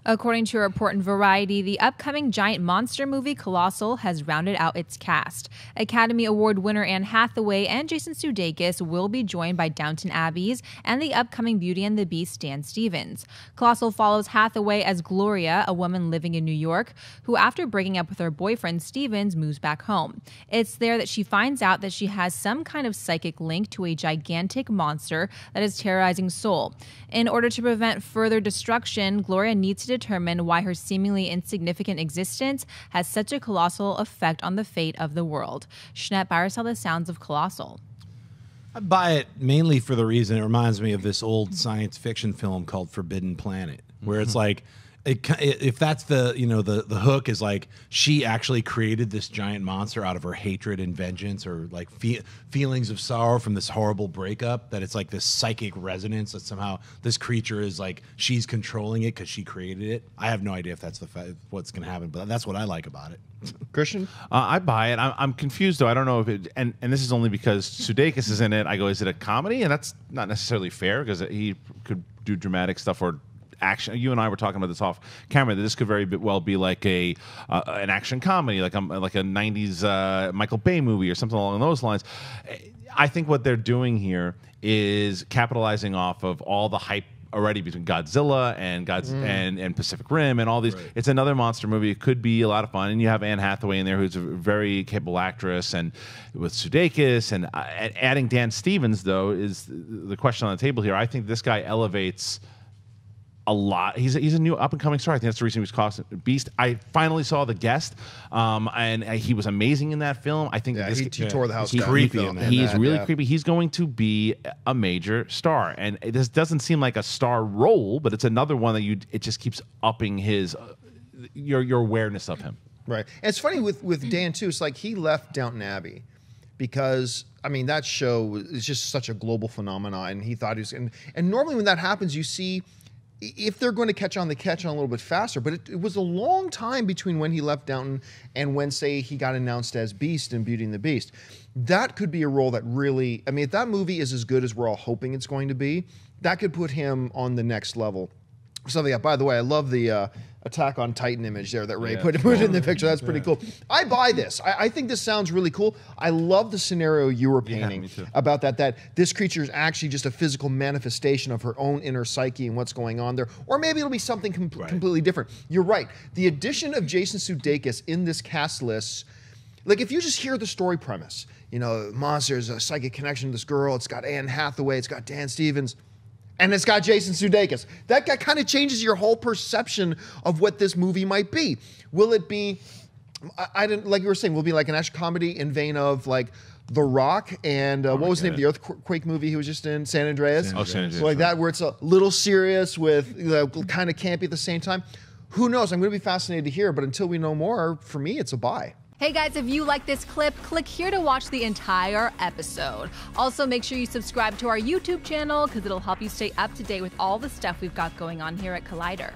According to a report in Variety, the upcoming giant monster movie Colossal has rounded out its cast. Academy Award winner Anne Hathaway and Jason Sudeikis will be joined by Downton Abbey's and the upcoming Beauty and the Beast Dan Stevens. Colossal follows Hathaway as Gloria, a woman living in New York, who after breaking up with her boyfriend Stevens moves back home. It's there that she finds out that she has some kind of psychic link to a gigantic monster that is terrorizing Seoul. In order to prevent further destruction, Gloria needs to determine why her seemingly insignificant existence has such a colossal effect on the fate of the world. Jeanette Byers saw the sounds of Colossal. I buy it mainly for the reason it reminds me of this old science fiction film called Forbidden Planet, where it's like, if that's the the hook is like she actually created this giant monster out of her hatred and vengeance, or like feelings of sorrow from this horrible breakup, that it's like this psychic resonance that somehow this creature is like she's controlling it because she created it. I have no idea if that's what's going to happen, but that's what I like about it. Christian? I buy it. I'm confused though. I don't know if it, and this is only because Sudeikis is in it. I go, is it a comedy? And that's not necessarily fair because he could do dramatic stuff or action. You and I were talking about this off camera, that this could very well be like an action comedy, like a 90s Michael Bay movie or something along those lines. I think what they're doing here is capitalizing off of all the hype already between Godzilla and and Pacific Rim and all these. Right. It's another monster movie. It could be a lot of fun, and you have Anne Hathaway in there, who's a very capable actress, and with Sudeikis and adding Dan Stevens though is the question on the table here. I think this guy elevates a lot. He's a new up and coming star. I think that's the reason he was called Beast. I finally saw The Guest, and he was amazing in that film. I think he tore the house down. Creepy. He's really creepy. He's going to be a major star, and this doesn't seem like a star role, but it's another one that it just keeps upping his your awareness of him. Right. And it's funny with Dan too. It's like he left Downton Abbey because, I mean, that show is just such a global phenomenon, and he thought he was. And normally when that happens, you see, if they're going to catch on, they catch on a little bit faster. But it was a long time between when he left Downton and when, say, he got announced as Beast in Beauty and the Beast. That could be a role that really, I mean, if that movie is as good as we're all hoping it's going to be, that could put him on the next level. So, yeah, by the way, I love the Attack on Titan image there that Ray put in the picture. That's pretty cool. I buy this. I think this sounds really cool. I love the scenario you were painting about that this creature is actually just a physical manifestation of her own inner psyche and what's going on there. Or maybe it'll be something completely different. You're right. The addition of Jason Sudeikis in this cast list, like if you just hear the story premise, monster is a psychic connection to this girl. It's got Anne Hathaway. It's got Dan Stevens. And it's got Jason Sudeikis. That guy kind of changes your whole perception of what this movie might be. Will it be, I didn't, like you were saying, will it be like an action comedy in vein of like The Rock and what was the name of the earthquake movie he was just in? San Andreas? San Andreas. So like that, where it's a little serious with kind of campy at the same time. Who knows? I'm going to be fascinated to hear, but until we know more, for me, it's a buy. Hey guys, if you like this clip, click here to watch the entire episode. Also, make sure you subscribe to our YouTube channel because it'll help you stay up to date with all the stuff we've got going on here at Collider.